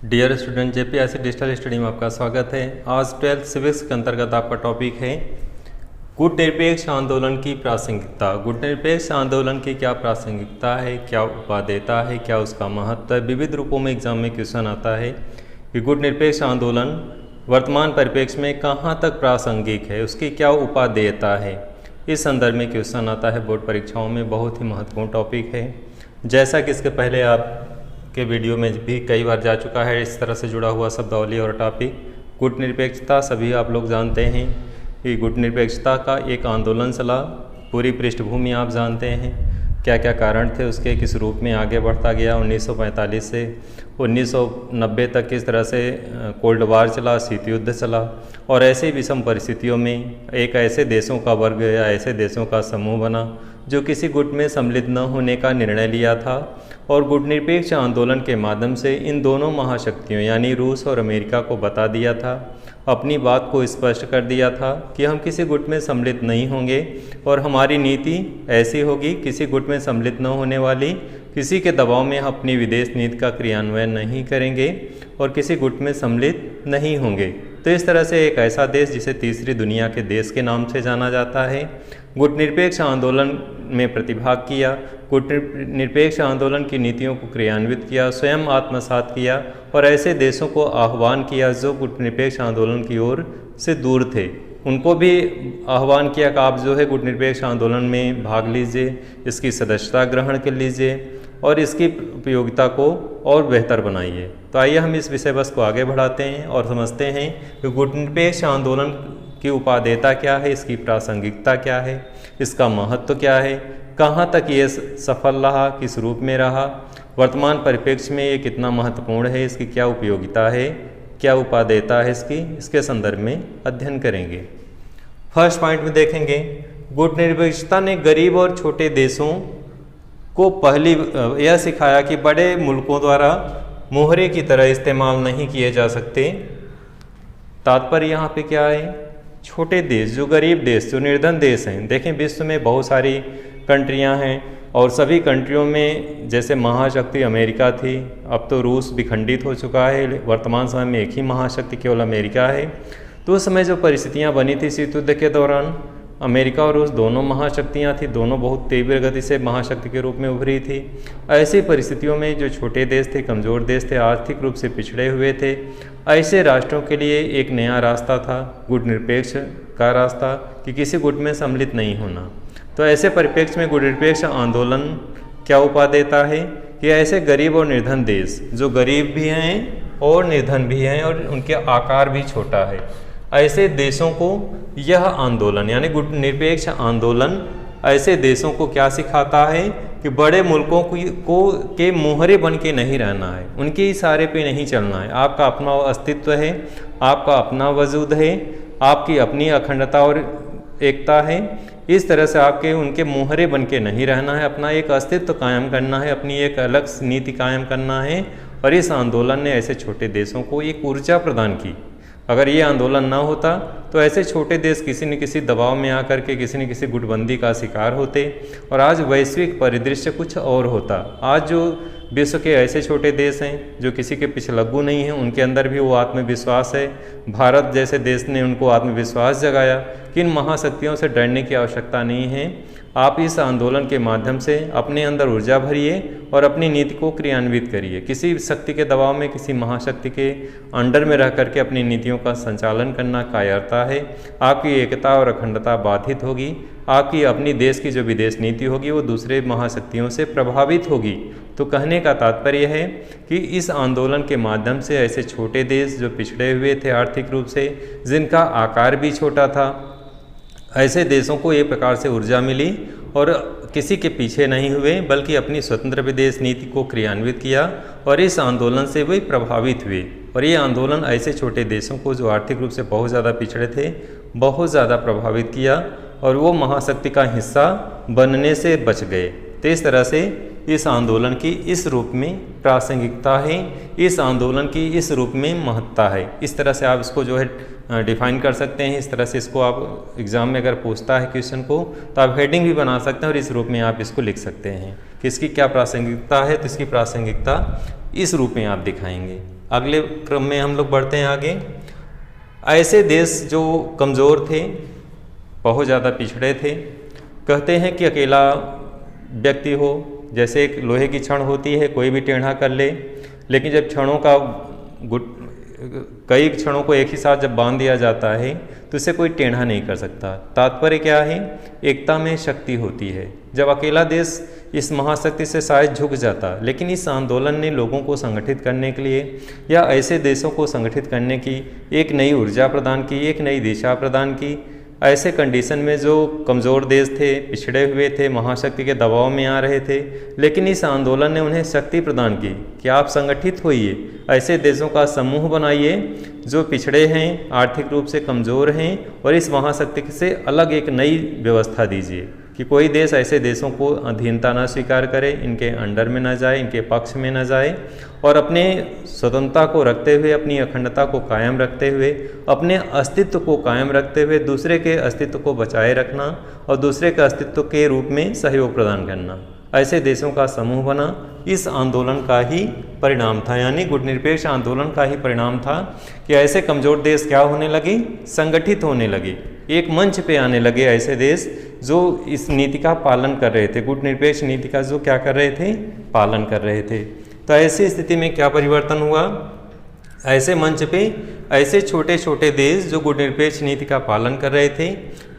Dear student, JPSC digital study में आपका स्वागत है। आज 12th सिविक्स के अंतर्गत आपका टॉपिक है गुट निरपेक्ष आंदोलन की प्रासंगिकता। गुट निरपेक्ष आंदोलन की क्या प्रासंगिकता है, क्या उपादेयता है, क्या उसका महत्व है। विविध रूपों में एग्जाम में क्वेश्चन आता है कि गुट निरपेक्ष आंदोलन वर्तमान परिप्रेक्ष्य में कहाँ तक प्रासंगिक है, उसकी क्या उपादेयता है। इस संदर्भ में क्वेश्चन आता है बोर्ड परीक्षाओं में। बहुत ही महत्वपूर्ण टॉपिक है। जैसा कि इसके पहले आप के वीडियो में भी कई बार जा चुका है इस तरह से जुड़ा हुआ शब्दावली और टॉपिक। गुट निरपेक्षता सभी आप लोग जानते हैं कि गुट निरपेक्षता का एक आंदोलन चला। पूरी पृष्ठभूमि आप जानते हैं, क्या क्या कारण थे उसके, किस रूप में आगे बढ़ता गया। 1945 से 1990 तक किस तरह से कोल्ड वार चला, शीत युद्ध चला, और ऐसे विषम परिस्थितियों में एक ऐसे देशों का वर्ग या ऐसे देशों का समूह बना जो किसी गुट में सम्मिलित न होने का निर्णय लिया था। और गुट निरपेक्ष आंदोलन के माध्यम से इन दोनों महाशक्तियों यानी रूस और अमेरिका को बता दिया था, अपनी बात को स्पष्ट कर दिया था कि हम किसी गुट में सम्मिलित नहीं होंगे और हमारी नीति ऐसी होगी, किसी गुट में सम्मिलित न होने वाली, किसी के दबाव में हम अपनी विदेश नीति का क्रियान्वयन नहीं करेंगे और किसी गुट में सम्मिलित नहीं होंगे। तो इस तरह से एक ऐसा देश जिसे तीसरी दुनिया के देश के नाम से जाना जाता है, गुट निरपेक्ष आंदोलन में प्रतिभाग किया, गुट निरपेक्ष आंदोलन की नीतियों को क्रियान्वित किया, स्वयं आत्मसात किया और ऐसे देशों को आह्वान किया जो गुट निरपेक्ष आंदोलन की ओर से दूर थे, उनको भी आह्वान किया कि आप जो है गुट निरपेक्ष आंदोलन में भाग लीजिए, इसकी सदस्यता ग्रहण कर लीजिए और इसकी उपयोगिता को और बेहतर बनाइए। तो आइए हम इस विषय वस्तु को आगे बढ़ाते हैं और समझते हैं कि गुट निरपेक्ष आंदोलन की उपादेयता क्या है, इसकी प्रासंगिकता क्या है, इसका महत्व क्या है, कहाँ तक ये सफल रहा, किस रूप में रहा, वर्तमान परिप्रेक्ष्य में ये कितना महत्वपूर्ण है, इसकी क्या उपयोगिता है, क्या उपादेयता है इसके संदर्भ में अध्ययन करेंगे। फर्स्ट पॉइंट में देखेंगे, गुट निरपेक्षता ने गरीब और छोटे देशों को पहली यह सिखाया कि बड़े मुल्कों द्वारा मोहरे की तरह इस्तेमाल नहीं किए जा सकते। तात्पर्य यहाँ पे क्या है, छोटे देश, जो गरीब देश, जो निर्धन देश हैं। देखें, विश्व में बहुत सारी कंट्रियां हैं और सभी कंट्रियों में जैसे महाशक्ति अमेरिका थी, अब तो रूस विखंडित हो चुका है, वर्तमान समय में एक ही महाशक्ति केवल अमेरिका है। तो उस समय जो परिस्थितियां बनी थी शीत युद्ध के दौरान, अमेरिका और रूस दोनों महाशक्तियां थी, दोनों बहुत तीव्र गति से महाशक्ति के रूप में उभरी थी। ऐसी परिस्थितियों में जो छोटे देश थे, कमज़ोर देश थे, आर्थिक रूप से पिछड़े हुए थे, ऐसे राष्ट्रों के लिए एक नया रास्ता था गुट निरपेक्ष का रास्ता कि किसी गुट में सम्मिलित नहीं होना। तो ऐसे परिप्रेक्ष्य में गुट निरपेक्ष आंदोलन क्या उपादेयता है कि ऐसे गरीब और निर्धन देश, जो गरीब भी हैं और निर्धन भी हैं और उनके आकार भी छोटा है, ऐसे देशों को यह आंदोलन यानी गुट निरपेक्ष आंदोलन ऐसे देशों को क्या सिखाता है कि बड़े मुल्कों के मोहरे बन के नहीं रहना है, उनके इशारे पे नहीं चलना है। आपका अपना अस्तित्व है, आपका अपना वजूद है, आपकी अपनी अखंडता और एकता है। इस तरह से आपके उनके मोहरे बन के नहीं रहना है, अपना एक अस्तित्व कायम करना है, अपनी एक अलग नीति कायम करना है। और इस आंदोलन ने ऐसे छोटे देशों को एक ऊर्जा प्रदान की। अगर ये आंदोलन ना होता तो ऐसे छोटे देश किसी न किसी दबाव में आकर के किसी न किसी गुटबंदी का शिकार होते और आज वैश्विक परिदृश्य कुछ और होता। आज जो विश्व के ऐसे छोटे देश हैं जो किसी के पिछलग्गू नहीं हैं, उनके अंदर भी वो आत्मविश्वास है। भारत जैसे देश ने उनको आत्मविश्वास जगाया कि इन महाशक्तियों से डरने की आवश्यकता नहीं है। आप इस आंदोलन के माध्यम से अपने अंदर ऊर्जा भरिए और अपनी नीति को क्रियान्वित करिए। किसी शक्ति के दबाव में, किसी महाशक्ति के अंडर में रह करके अपनी नीतियों का संचालन करना कायरता है। आपकी एकता और अखंडता बाधित होगी। आपकी अपनी देश की जो विदेश नीति होगी वो दूसरे महाशक्तियों से प्रभावित होगी। तो कहने का तात्पर्य है कि इस आंदोलन के माध्यम से ऐसे छोटे देश जो पिछड़े हुए थे आर्थिक रूप से, जिनका आकार भी छोटा था, ऐसे देशों को एक प्रकार से ऊर्जा मिली और किसी के पीछे नहीं हुए बल्कि अपनी स्वतंत्र विदेश नीति को क्रियान्वित किया और इस आंदोलन से वे प्रभावित हुए। और ये आंदोलन ऐसे छोटे देशों को जो आर्थिक रूप से बहुत ज़्यादा पिछड़े थे, बहुत ज़्यादा प्रभावित किया और वो महाशक्ति का हिस्सा बनने से बच गए। तो इस तरह से इस आंदोलन की इस रूप में प्रासंगिकता है, इस आंदोलन की इस रूप में महत्ता है। इस तरह से आप इसको जो है डिफाइन कर सकते हैं। इस तरह से इसको आप एग्ज़ाम में अगर पूछता है क्वेश्चन को तो आप हेडिंग भी बना सकते हैं और इस रूप में आप इसको लिख सकते हैं कि इसकी क्या प्रासंगिकता है। तो इसकी प्रासंगिकता इस रूप में आप दिखाएंगे। अगले क्रम में हम लोग बढ़ते हैं आगे। ऐसे देश जो कमज़ोर थे, बहुत ज़्यादा पिछड़े थे, कहते हैं कि अकेला व्यक्ति हो, जैसे एक लोहे की छड़ होती है, कोई भी टेढ़ा कर ले, लेकिन जब छड़ों का कई क्षणों को एक ही साथ जब बांध दिया जाता है तो इसे कोई टेढ़ा नहीं कर सकता। तात्पर्य क्या है? एकता में शक्ति होती है। जब अकेला देश इस महाशक्ति से शायद झुक जाता, लेकिन इस आंदोलन ने लोगों को संगठित करने के लिए या ऐसे देशों को संगठित करने की एक नई ऊर्जा प्रदान की, एक नई दिशा प्रदान की। ऐसे कंडीशन में जो कमज़ोर देश थे, पिछड़े हुए थे, महाशक्ति के दबाव में आ रहे थे, लेकिन इस आंदोलन ने उन्हें शक्ति प्रदान की कि आप संगठित होइए, ऐसे देशों का समूह बनाइए जो पिछड़े हैं, आर्थिक रूप से कमज़ोर हैं, और इस महाशक्ति से अलग एक नई व्यवस्था दीजिए कि कोई देश ऐसे देशों को अधीनता न स्वीकार करे, इनके अंडर में न जाए, इनके पक्ष में न जाए, और अपने स्वतंत्रता को रखते हुए, अपनी अखंडता को कायम रखते हुए, अपने अस्तित्व को कायम रखते हुए दूसरे के अस्तित्व को बचाए रखना और दूसरे के अस्तित्व के रूप में सहयोग प्रदान करना, ऐसे देशों का समूह बना। इस आंदोलन का ही परिणाम था, यानी गुटनिरपेक्ष आंदोलन का ही परिणाम था कि ऐसे कमज़ोर देश क्या होने लगे? संगठित होने लगे, एक मंच पे आने लगे ऐसे देश जो इस नीति का पालन कर रहे थे, गुटनिरपेक्ष नीति का जो क्या कर रहे थे? पालन कर रहे थे। तो ऐसी स्थिति में क्या परिवर्तन हुआ? ऐसे मंच पे ऐसे छोटे छोटे देश जो गुटनिरपेक्ष नीति का पालन कर रहे थे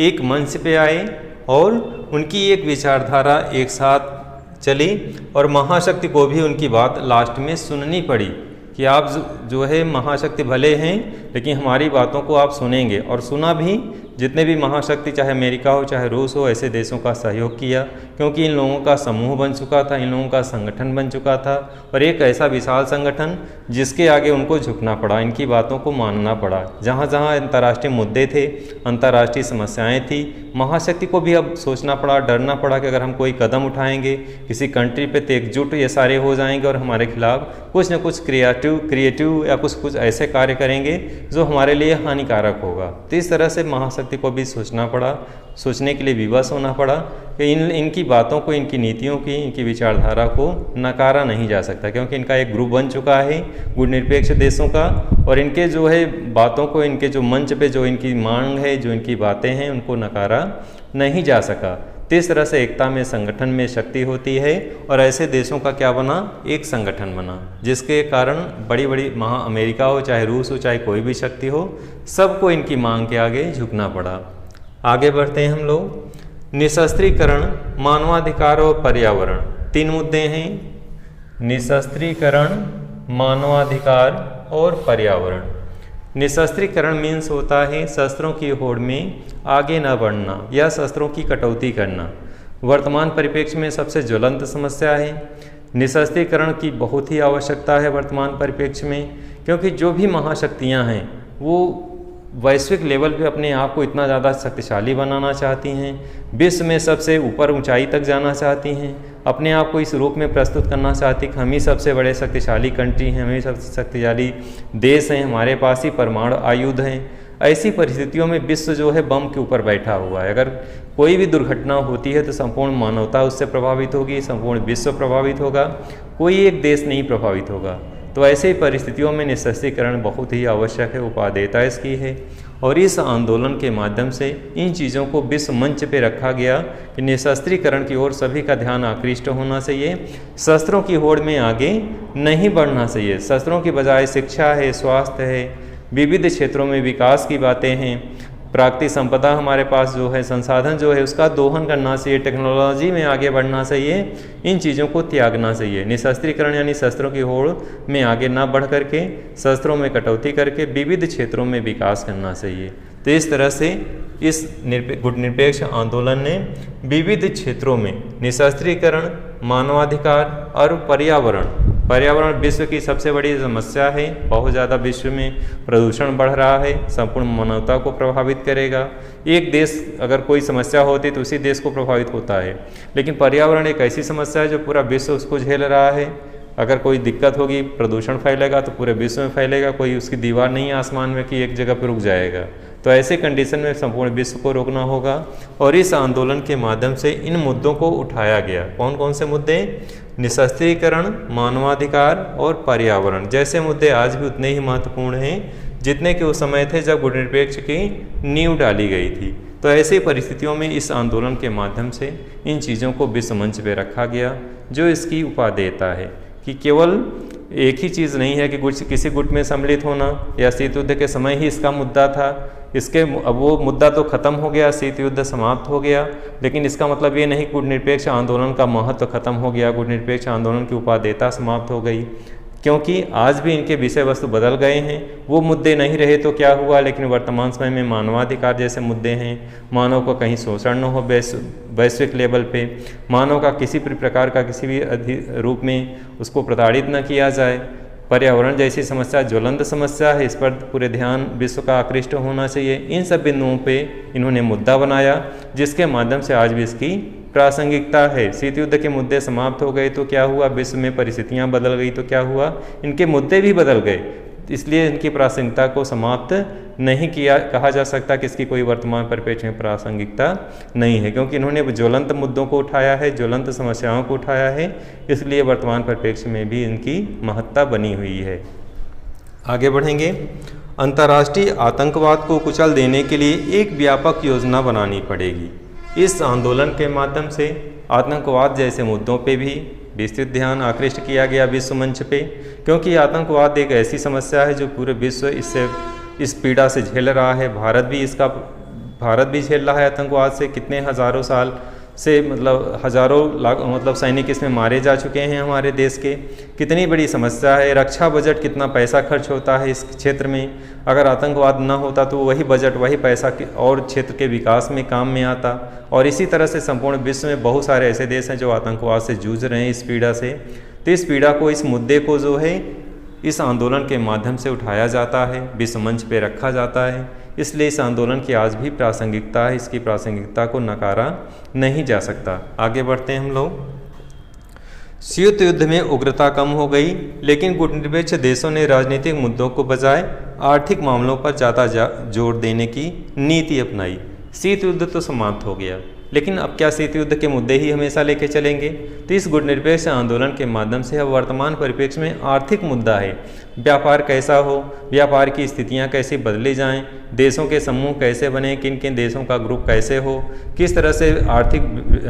एक मंच पे आए और उनकी एक विचारधारा एक साथ चली, और महाशक्ति को भी उनकी बात लास्ट में सुननी पड़ी कि आप जो है महाशक्ति भले हैं, लेकिन हमारी बातों को आप सुनेंगे। और सुना भी, जितने भी महाशक्ति, चाहे अमेरिका हो चाहे रूस हो, ऐसे देशों का सहयोग किया, क्योंकि इन लोगों का समूह बन चुका था, इन लोगों का संगठन बन चुका था, और एक ऐसा विशाल संगठन जिसके आगे उनको झुकना पड़ा, इनकी बातों को मानना पड़ा। जहाँ जहाँ अंतर्राष्ट्रीय मुद्दे थे, अंतर्राष्ट्रीय समस्याएं थी, महाशक्ति को भी अब सोचना पड़ा, डरना पड़ा कि अगर हम कोई कदम उठाएंगे किसी कंट्री पे तो एकजुट ये सारे हो जाएंगे और हमारे खिलाफ कुछ न कुछ क्रिएटिव या कुछ ऐसे कार्य करेंगे जो हमारे लिए हानिकारक होगा। तो इस तरह से महाशक्ति को भी सोचना पड़ा, सोचने के लिए विवश होना पड़ा कि इनकी बातों को, इनकी नीतियों की, इनकी विचारधारा को नकारा नहीं जा सकता, क्योंकि इनका एक ग्रुप बन चुका है गुटनिरपेक्ष देशों का, और इनके जो है बातों को, इनके जो मंच पे जो इनकी मांग है, जो इनकी बातें हैं, उनको नकारा नहीं जा सका। तो इस तरह से एकता में, संगठन में शक्ति होती है, और ऐसे देशों का क्या बना? एक संगठन बना, जिसके कारण बड़ी बड़ी अमेरिका हो चाहे रूस हो चाहे कोई भी शक्ति हो, सबको इनकी मांग के आगे झुकना पड़ा। आगे बढ़ते हैं हम लोग। निशस्त्रीकरण, मानवाधिकार और पर्यावरण, 3 मुद्दे हैं। निशस्त्रीकरण, मानवाधिकार और पर्यावरण। निशस्त्रीकरण मीन्स होता है शस्त्रों की होड़ में आगे न बढ़ना या शस्त्रों की कटौती करना। वर्तमान परिप्रेक्ष्य में सबसे ज्वलंत समस्या है। निशस्त्रीकरण की बहुत ही आवश्यकता है वर्तमान परिप्रेक्ष्य में, क्योंकि जो भी महाशक्तियां हैं वो वैश्विक लेवल पे अपने आप को इतना ज़्यादा शक्तिशाली बनाना चाहती हैं, विश्व में सबसे ऊपर ऊंचाई तक जाना चाहती हैं, अपने आप को इस रूप में प्रस्तुत करना चाहती कि हम ही सबसे बड़े शक्तिशाली कंट्री हैं, हम ही सबसे शक्तिशाली देश हैं, हमारे पास ही परमाणु आयुध हैं। ऐसी परिस्थितियों में विश्व जो है बम के ऊपर बैठा हुआ है। अगर कोई भी दुर्घटना होती है तो संपूर्ण मानवता उससे प्रभावित होगी, संपूर्ण विश्व प्रभावित होगा, कोई एक देश नहीं प्रभावित होगा। तो ऐसे परिस्थितियों में निशस्त्रीकरण बहुत ही आवश्यक है, उपादेयता इसकी है। और इस आंदोलन के माध्यम से इन चीज़ों को विश्व मंच पे रखा गया कि निशस्त्रीकरण की ओर सभी का ध्यान आकृष्ट होना चाहिए, शस्त्रों की होड़ में आगे नहीं बढ़ना चाहिए। शस्त्रों की बजाय शिक्षा है, स्वास्थ्य है, विविध क्षेत्रों में विकास की बातें हैं, प्राकृतिक संपदा हमारे पास जो है, संसाधन जो है उसका दोहन करना चाहिए, टेक्नोलॉजी में आगे बढ़ना चाहिए, इन चीज़ों को त्यागना चाहिए। निशस्त्रीकरण यानी शस्त्रों की होड़ में आगे ना बढ़ करके, शस्त्रों में कटौती करके विविध क्षेत्रों में विकास करना चाहिए। तो इस तरह से इस गुटनिरपेक्ष आंदोलन ने विविध क्षेत्रों में निशस्त्रीकरण, मानवाधिकार और पर्यावरण विश्व की सबसे बड़ी समस्या है। बहुत ज़्यादा विश्व में प्रदूषण बढ़ रहा है, संपूर्ण मानवता को प्रभावित करेगा। एक देश अगर कोई समस्या होती तो उसी देश को प्रभावित होता है, लेकिन पर्यावरण एक ऐसी समस्या है जो पूरा विश्व उसको झेल रहा है। अगर कोई दिक्कत होगी, प्रदूषण फैलेगा तो पूरे विश्व में फैलेगा, कोई उसकी दीवार नहीं है आसमान में कि एक जगह पर रुक जाएगा। तो ऐसे कंडीशन में संपूर्ण विश्व को रोकना होगा और इस आंदोलन के माध्यम से इन मुद्दों को उठाया गया। कौन कौन से मुद्दे? निशस्त्रीकरण, मानवाधिकार और पर्यावरण जैसे मुद्दे आज भी उतने ही महत्वपूर्ण हैं जितने कि उस समय थे जब गुटनिरपेक्ष की नींव डाली गई थी। तो ऐसी परिस्थितियों में इस आंदोलन के माध्यम से इन चीज़ों को विश्व मंच पर रखा गया, जो इसकी उपादेयता है कि केवल एक ही चीज़ नहीं है कि किसी गुट में सम्मिलित होना या शीत युद्ध के समय ही इसका मुद्दा था। अब वो मुद्दा तो खत्म हो गया, शीत युद्ध समाप्त हो गया, लेकिन इसका मतलब ये नहीं गुटनिरपेक्ष आंदोलन का महत्व खत्म हो गया, गुटनिरपेक्ष आंदोलन की उपादेयता समाप्त हो गई, क्योंकि आज भी इनके विषय वस्तु बदल गए हैं। वो मुद्दे नहीं रहे तो क्या हुआ, लेकिन वर्तमान समय में मानवाधिकार जैसे मुद्दे हैं, मानव को कहीं शोषण न हो वैश्विक लेवल पे, मानव का किसी भी प्रकार का किसी भी रूप में उसको प्रताड़ित न किया जाए, पर्यावरण जैसी समस्या ज्वलंत समस्या है, इस पर पूरे ध्यान विश्व का आकृष्ट होना चाहिए। इन सब बिंदुओं पे इन्होंने मुद्दा बनाया, जिसके माध्यम से आज भी इसकी प्रासंगिकता है। शीत युद्ध के मुद्दे समाप्त हो गए तो क्या हुआ, विश्व में परिस्थितियां बदल गई तो क्या हुआ, इनके मुद्दे भी बदल गए, इसलिए इनकी प्रासंगिकता को समाप्त नहीं किया कहा जा सकता कि इसकी कोई वर्तमान परिप्रेक्ष्य में प्रासंगिकता नहीं है, क्योंकि इन्होंने ज्वलंत मुद्दों को उठाया है, ज्वलंत समस्याओं को उठाया है, इसलिए वर्तमान परिप्रेक्ष्य में भी इनकी महत्ता बनी हुई है। आगे बढ़ेंगे। अंतर्राष्ट्रीय आतंकवाद को कुचल देने के लिए एक व्यापक योजना बनानी पड़ेगी। इस आंदोलन के माध्यम से आतंकवाद जैसे मुद्दों पे भी विस्तृत ध्यान आकृष्ट किया गया विश्व मंच पे, क्योंकि आतंकवाद एक ऐसी समस्या है जो पूरे विश्व इस पीड़ा से झेल रहा है। भारत भी झेल रहा है आतंकवाद से। कितने हज़ारों साल से हज़ारों लाख सैनिक इसमें मारे जा चुके हैं हमारे देश के। कितनी बड़ी समस्या है। रक्षा बजट कितना पैसा खर्च होता है इस क्षेत्र में। अगर आतंकवाद न होता तो वही बजट वही पैसा और क्षेत्र के विकास में काम में आता। और इसी तरह से संपूर्ण विश्व में बहुत सारे ऐसे देश हैं जो आतंकवाद से जूझ रहे हैं इस पीड़ा से। तो इस पीड़ा को, इस मुद्दे को जो है इस आंदोलन के माध्यम से उठाया जाता है, विश्व मंच पे रखा जाता है। इसलिए इस आंदोलन की आज भी प्रासंगिकता है, इसकी प्रासंगिकता को नकारा नहीं जा सकता। आगे बढ़ते हैं हम लोग। शीत युद्ध में उग्रता कम हो गई, लेकिन गुटनिरपेक्ष देशों ने राजनीतिक मुद्दों को बजाय आर्थिक मामलों पर ज़्यादा जोर देने की नीति अपनाई। शीत युद्ध तो समाप्त हो गया, लेकिन अब क्या शीत युद्ध के मुद्दे ही हमेशा लेके चलेंगे? तो इस गुटनिरपेक्ष आंदोलन के माध्यम से अब वर्तमान परिप्रेक्ष्य में आर्थिक मुद्दा है। व्यापार कैसा हो, व्यापार की स्थितियां कैसे बदली जाएं, देशों के समूह कैसे बने, किन किन देशों का ग्रुप कैसे हो, किस तरह से आर्थिक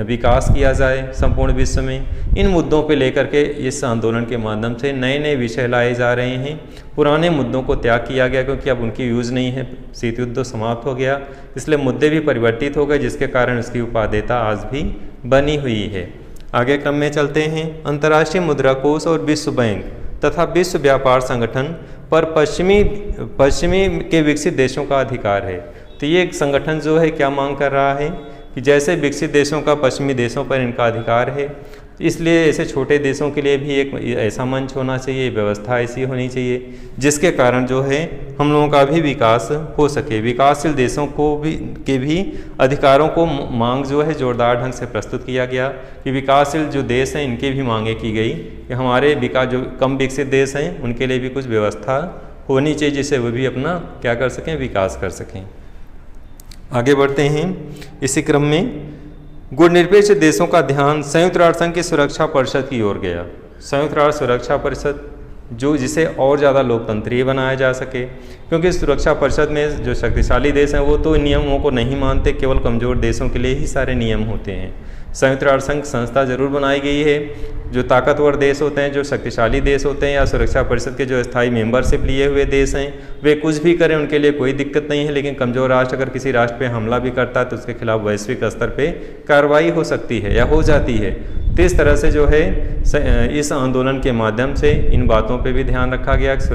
विकास किया जाए संपूर्ण विश्व में, इन मुद्दों पे लेकर के इस आंदोलन के माध्यम से नए नए विषय लाए जा रहे हैं। पुराने मुद्दों को त्याग किया गया क्योंकि अब उनकी यूज़ नहीं है, शीत युद्ध समाप्त हो गया, इसलिए मुद्दे भी परिवर्तित हो गए, जिसके कारण उसकी उपादेयता आज भी बनी हुई है। आगे क्रम में चलते हैं। अंतर्राष्ट्रीय मुद्रा कोष और विश्व बैंक तथा विश्व व्यापार संगठन पर पश्चिमी के विकसित देशों का अधिकार है। तो ये एक संगठन जो है क्या मांग कर रहा है कि जैसे विकसित देशों का पश्चिमी देशों पर इनका अधिकार है, इसलिए ऐसे छोटे देशों के लिए भी एक ऐसा मंच होना चाहिए, व्यवस्था ऐसी होनी चाहिए जिसके कारण जो है हम लोगों का भी विकास हो सके। विकासशील देशों के भी अधिकारों को मांग जो है जोरदार ढंग से प्रस्तुत किया गया कि विकासशील जो देश हैं इनकी भी मांगे की गई कि हमारे जो कम विकसित देश हैं उनके लिए भी कुछ व्यवस्था होनी चाहिए जिससे वो भी अपना क्या कर सकें, विकास कर सकें। आगे बढ़ते हैं। इसी क्रम में गुटनिरपेक्ष देशों का ध्यान संयुक्त राष्ट्र संघ की सुरक्षा परिषद की ओर गया। संयुक्त राष्ट्र सुरक्षा परिषद जिसे और ज़्यादा लोकतंत्रीय बनाया जा सके, क्योंकि सुरक्षा परिषद में जो शक्तिशाली देश हैं वो तो नियमों को नहीं मानते, केवल कमज़ोर देशों के लिए ही सारे नियम होते हैं। संयुक्त राष्ट्र संघ संस्था जरूर बनाई गई है, जो ताकतवर देश होते हैं, जो शक्तिशाली देश होते हैं या सुरक्षा परिषद के जो स्थायी मेंबरशिप लिए हुए देश हैं वे कुछ भी करें उनके लिए कोई दिक्कत नहीं है। लेकिन कमज़ोर राष्ट्र अगर किसी राष्ट्र पे हमला भी करता है तो उसके खिलाफ वैश्विक स्तर पे कार्रवाई हो सकती है या हो जाती है। तो इस तरह से जो है इस आंदोलन के माध्यम से इन बातों पे भी ध्यान रखा गया कि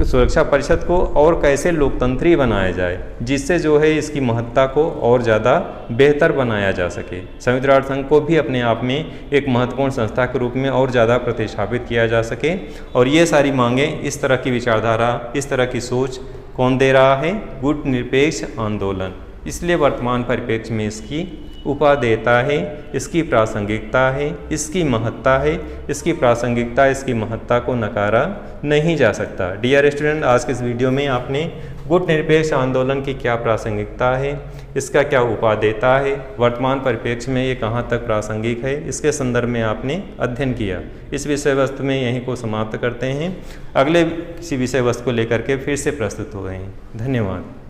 सुरक्षा परिषद को और कैसे लोकतंत्री बनाया जाए, जिससे जो है इसकी महत्ता को और ज़्यादा बेहतर बनाया जा सके। संयुक्त राष्ट्र संघ को भी अपने आप में एक महत्वपूर्ण संस्था के रूप में और ज़्यादा प्रतिष्ठापित किया जा सके। और ये सारी मांगें, इस तरह की विचारधारा, इस तरह की सोच कौन दे रहा है? गुटनिरपेक्ष आंदोलन। इसलिए वर्तमान परिप्रेक्ष्य में इसकी उपादेयता है, इसकी प्रासंगिकता है, इसकी महत्ता है। इसकी प्रासंगिकता, इसकी महत्ता को नकारा नहीं जा सकता। डियर स्टूडेंट, आज के इस वीडियो में आपने गुट निरपेक्ष आंदोलन की क्या प्रासंगिकता है, इसका क्या उपादेयता है, वर्तमान परिप्रेक्ष्य में ये कहाँ तक प्रासंगिक है, इसके संदर्भ में आपने अध्ययन किया। इस विषय वस्तु में यहीं को समाप्त करते हैं। अगले किसी विषय वस्तु को लेकर के फिर से प्रस्तुत हो गए हैं। धन्यवाद।